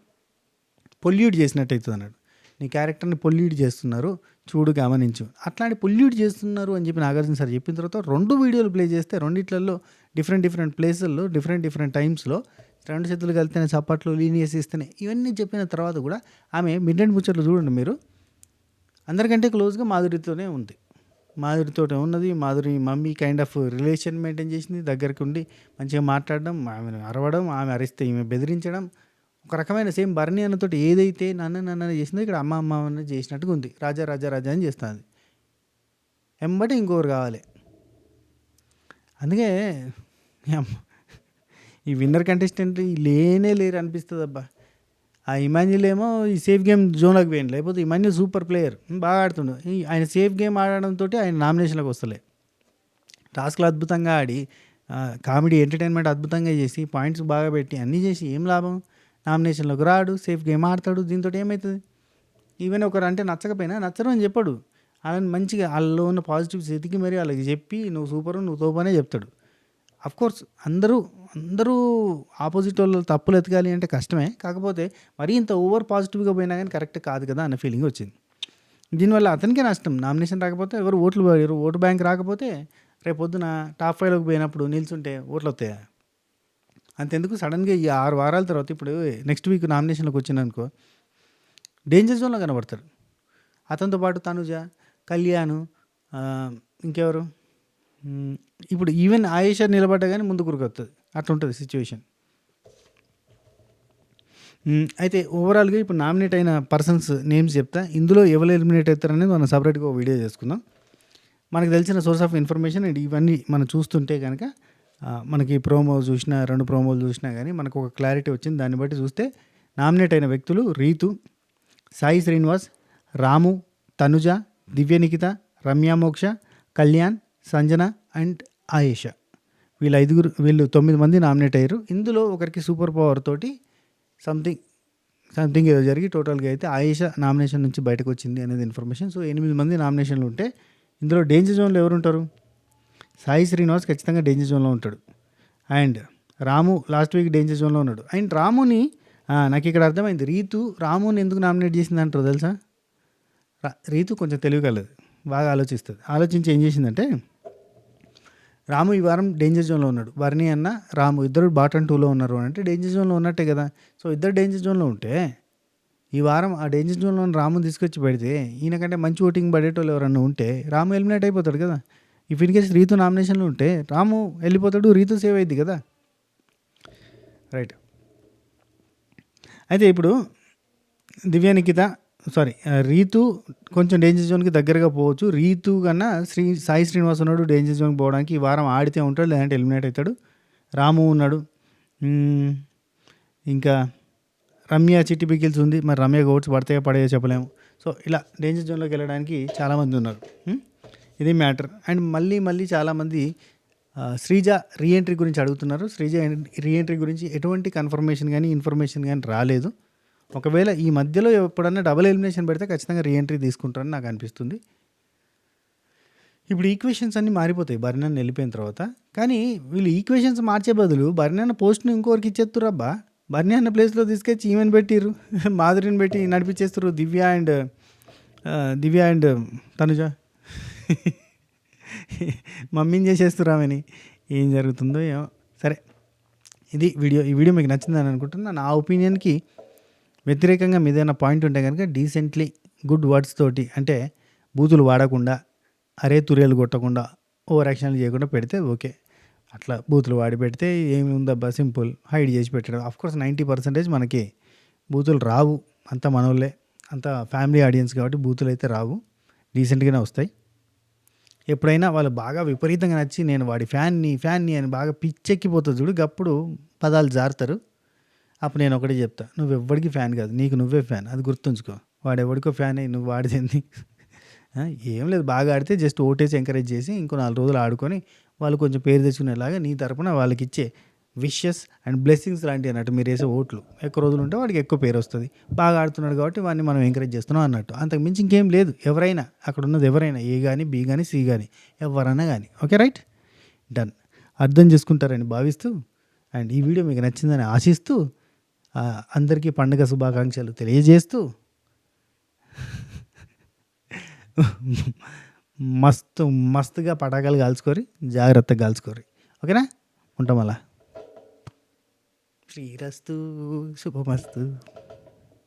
పొల్యూట్ చేసినట్టు అవుతుంది అన్నాడు. నీ క్యారెక్టర్ని పొల్యూట్ చేస్తున్నారు, చూడు గమనించు. అట్లాంటి పొల్యూట్ చేస్తున్నారు అని చెప్పి నాగార్జున సార్ చెప్పిన తర్వాత 2 వీడియోలు ప్లే చేస్తే రెండిట్లలో డిఫరెంట్ ప్లేసుల్లో డిఫరెంట్ టైమ్స్లో 2 చేతులు కలితేనే చప్పట్లు, లీనియస్ ఇస్తేనే, ఇవన్నీ చెప్పిన తర్వాత కూడా ఆమె మిడ్ నైట్ ముచ్చట్లు చూడండి మీరు, అందరికంటే క్లోజ్గా మాధురితోనే ఉంది. మాధురితోటే ఉన్నది. Madhuri mummy kind of relation maintain చేసింది, దగ్గరికి ఉండి మంచిగా మాట్లాడడం, ఆమెను అరవడం, ఆమె అరిస్తే ఈమె బెదిరించడం, ఒక రకమైన సేమ్ భరణి అన్నతోటి ఏదైతే నన్ను చేసిందో ఇక్కడ అమ్మ అని చేసినట్టుగా ఉంది. రాజా అని చేస్తుంది. ఎంబటి ఇంకొకరు కావాలి. అందుకే ఈ విన్నర్ కంటెస్టెంట్ లేరు అనిపిస్తుంది. అబ్బా ఆ ఇమాన్యుల్ ఏమో ఈ సేఫ్ గేమ్ జోన్లోకి పోయింది, లేకపోతే ఇమాన్యుల్ సూపర్ ప్లేయర్, బాగా ఆడుతుండు. ఆయన సేఫ్ గేమ్ ఆడడంతో ఆయన నామినేషన్లోకి వస్తలే. టాస్క్లు అద్భుతంగా ఆడి, కామెడీ ఎంటర్టైన్మెంట్ అద్భుతంగా చేసి, పాయింట్స్ బాగా పెట్టి అన్నీ చేసి ఏం లాభం? నామినేషన్లోకి రాడు, సేఫ్ గేమ్ ఆడతాడు. దీంతో ఏమవుతుంది? ఈవెన్ ఒకరు అంటే నచ్చరు అని చెప్పాడు. వాళ్ళని మంచిగా వాళ్ళలో ఉన్న పాజిటివ్స్ ఎతికి మరి వాళ్ళకి చెప్పి నువ్వు సూపరు, నువ్వు తోపనే చెప్తాడు. అఫ్కోర్స్ అందరూ ఆపోజిట్ వాళ్ళు తప్పులు ఎతకాలి అంటే కష్టమే. కాకపోతే మరీ ఇంత ఓవర్ పాజిటివ్గా పోయినా కానీ కరెక్ట్ కాదు కదా అన్న ఫీలింగ్ వచ్చింది. దీనివల్ల అతనికే నష్టం. నామినేషన్ రాకపోతే ఎవరు ఓట్లు పోయారు, ఓటు బ్యాంక్ రాకపోతే రేపు పొద్దున టాప్ 5లోకి పోయినప్పుడు నిల్చుంటే ఓట్లు వస్తాయా? అంతెందుకు సడన్గా ఈ 6 వారాల తర్వాత ఇప్పుడు నెక్స్ట్ వీక్ నామినేషన్లోకి వచ్చిందనుకో, డేంజర్ జోన్లో కనబడతారు. అతనితో పాటు తనుజ, కళ్యాణ్, ఇంకెవరు, ఇప్పుడు ఈవెన్ ఆయేషా నిలబడ్డా కానీ ముందు వస్తుంది. అట్లా ఉంటుంది సిచ్యువేషన్. అయితే ఓవరాల్గా ఇప్పుడు నామినేట్ అయిన పర్సన్స్ నేమ్స్ చెప్తా. ఇందులో ఎవరు ఎలిమినేట్ అవుతారనేది మనం సపరేట్గా ఒక వీడియో చేసుకుందాం. మనకు తెలిసిన సోర్స్ ఆఫ్ ఇన్ఫర్మేషన్ అండ్ ఇవన్నీ మనం చూస్తుంటే కనుక మనకి ప్రోమో చూసినా 2 ప్రోమోలు చూసినా కానీ మనకు ఒక క్లారిటీ వచ్చింది. దాన్ని బట్టి చూస్తే నామినేట్ అయిన వ్యక్తులు రీతు, సాయి శ్రీనివాస్, రాము, తనుజ, దివ్య నిఖిత, రమ్య మోక్ష, కళ్యాణ్, సంజన అండ్ ఆయేషా. వీళ్ళు 9 మంది నామినేట్ అయ్యారు. ఇందులో ఒకరికి సూపర్ పవర్ తోటి సంథింగ్ ఏదో జరిగి టోటల్‌గా అయితే ఆయేషా నామినేషన్ నుంచి బయటకొచ్చింది అనేది ఇన్ఫర్మేషన్. సో, 8 మంది నామినేషన్‌లు ఉంటే ఇందులో డేంజర్ జోన్‌లో ఎవరుంటారు? సాయి శ్రీనివాస్ ఖచ్చితంగా డేంజర్ జోన్‌లో ఉంటాడు. And Ramu last week danger జోన్‌లో ఉన్నాడు. అండ్ రాముని నాకిక్కడ అర్థమైంది. రీతు రాముని ఎందుకు నామినేట్ చేసిందంటారో తెలుసా? రీతు కొంచెం తెలివి కలది. బాగా ఆలోచిస్తది. ఆలోచించి ఏం చేసిందంటే, రాము ఈ వారం డేంజర్ జోన్‌లో ఉన్నాడు. వర్ణి అన్న, రాము ఇద్దరు బాటమ్ 2లో ఉన్నారు అంటే డేంజర్ జోన్‌లో ఉన్నట్టే కదా! సో, ఇద్దరు డేంజర్ జోన్‌లో ఉంటే, ఈ వారం ఆ డేంజర్ జోన్‌లో ఉన్న రాముని తీసుకొచ్చి పెడితే, ఈయనకంటే మంచి ఓటింగ్ పడేటోళ్ళు ఎవరన్నా ఉంటే, రాము ఎలిమినేట్ అయిపోతాడు కదా! ఇఫ్ ఇన్ కేస్ రీతు నామినేషన్‌లో ఉంటే, రాము వెళ్ళిపోతాడు, రీతు సేవ్ అయ్యిద్ది కదా! రైట్. అయితే ఇప్పుడు రీతు కొంచెం డేంజర్ జోన్‌కి దగ్గరగా పోవచ్చు. రీతు కన్నా సాయి శ్రీనివాస్ ఉన్నాడు డేంజర్ జోన్‌కి పోవడానికి. ఈ వారం ఆడితే ఉంటాడు, లేదంటే ఎలిమినేట్ అవుతాడు. రాము ఉన్నాడు. ఇంకా రమ్య చిట్టి పికిల్స్ ఉంది. మరి రమ్య ఓట్స్ పడతాయో పడయో చెప్పలేము. సో, ఇలా డేంజర్ జోన్‌లోకి వెళ్ళడానికి చాలామంది ఉన్నారు. ఇది మ్యాటర్. అండ్ మళ్ళీ చాలామంది శ్రీజ రీఎంట్రీ గురించి అడుగుతున్నారు. శ్రీజ రీఎంట్రీ గురించి ఎటువంటి కన్ఫర్మేషన్ కానీ, ఇన్ఫర్మేషన్ కానీ రాలేదు. ఒకవేళ ఈ మధ్యలో ఎప్పుడన్నా డబుల్ ఎలిమినేషన్ పెడితే ఖచ్చితంగా రీఎంట్రీ తీసుకుంటారని నాకు అనిపిస్తుంది. ఇప్పుడు ఈక్వేషన్స్ అన్నీ మారిపోతాయి బర్నన్ వెళ్ళిపోయిన తర్వాత. కానీ వీళ్ళు ఈక్వేషన్స్ మార్చే బదులు బర్నన్న పోస్ట్‌ని ఇంకొకరికి ఇచ్చేత్తురబ్బా! బర్నీ అన్న ప్లేస్‌లో తీసుకొచ్చి ఈమెను పెట్టిర్రు. మాధురిని పెట్టి నడిపించేస్తుర్రు. దివ్య అండ్ తనుజ మమ్మీని చేసేస్తుర్రు ఆమెని. ఏం జరుగుతుందో ఏమో. సరే, ఇది వీడియో. ఈ వీడియో మీకు నచ్చిందని అనుకుంటున్నా. నా ఒపీనియన్‌కి వ్యతిరేకంగా మీదేమైనా పాయింట్ ఉంటే కనుక డీసెంట్లీ గుడ్ వర్డ్స్ తోటి, అంటే బూతులు వాడకుండా, అరే తురేలు కొట్టకుండా, ఓవర్ యాక్షన్లు చేయకుండా పెడితే ఓకే. అట్లా బూతులు వాడి పెడితే ఏమి ఉందబ్బా, సింపుల్ హైడ్ చేసి పెట్టడం. ఆఫ్కోర్స్ 90% మనకి బూతులు రావు. అంతా మనోళ్ళే, అంతా ఫ్యామిలీ ఆడియన్స్ కాబట్టి బూతులు అయితే రావు, డీసెంట్గానే వస్తాయి. ఎప్పుడైనా వాళ్ళు బాగా విపరీతంగా నచ్చి నేను వాడి ఫ్యాన్ని అని బాగా పిచ్చెక్కిపోతుంది చూడు, అప్పుడు పదాలు జారుతారు. అప్పుడు నేను ఒకటే చెప్తా, నువ్వు ఎవ్వడికి ఫ్యాన్ కాదు, నీకు నువ్వే ఫ్యాన్, అది గుర్తుంచుకో. వాడు ఎవడికో ఫ్యాన్ అయ్యి నువ్వు వాడిదేంది? ఏం లేదు, బాగా ఆడితే జస్ట్ ఓటేసి ఎంకరేజ్ చేసి ఇంకో 4 రోజులు ఆడుకొని వాళ్ళు కొంచెం పేరు తెచ్చుకునేలాగా నీ తరపున వాళ్ళకి ఇచ్చే విషెస్ అండ్ బ్లెస్సింగ్స్ లాంటివి అన్నట్టు. మీరు వేసే ఓట్లు ఎక్కువ రోజులు ఉంటే వాడికి ఎక్కువ పేరు వస్తుంది. బాగా ఆడుతున్నాడు కాబట్టి వాడిని మనం ఎంకరేజ్ చేస్తున్నాం అన్నట్టు. అంతకు మించి ఇంకేం లేదు. ఎవరైనా అక్కడ ఉన్నది ఎవరైనా, ఏ కానీ బి కానీ సి కానీ ఎవరైనా కానీ. Okay, right, done. అర్థం చేసుకుంటారని భావిస్తూ అండ్ ఈ వీడియో మీకు నచ్చిందని ఆశిస్తూ అందరికీ పండుగ శుభాకాంక్షలు తెలియజేస్తూ మస్తుగా పటాకాలు కాల్చుకోరి, జాగ్రత్తగా కాల్చుకోరి. ఓకేనా, ఉంటాం అలా. శ్రీరస్తు శుభమస్తు.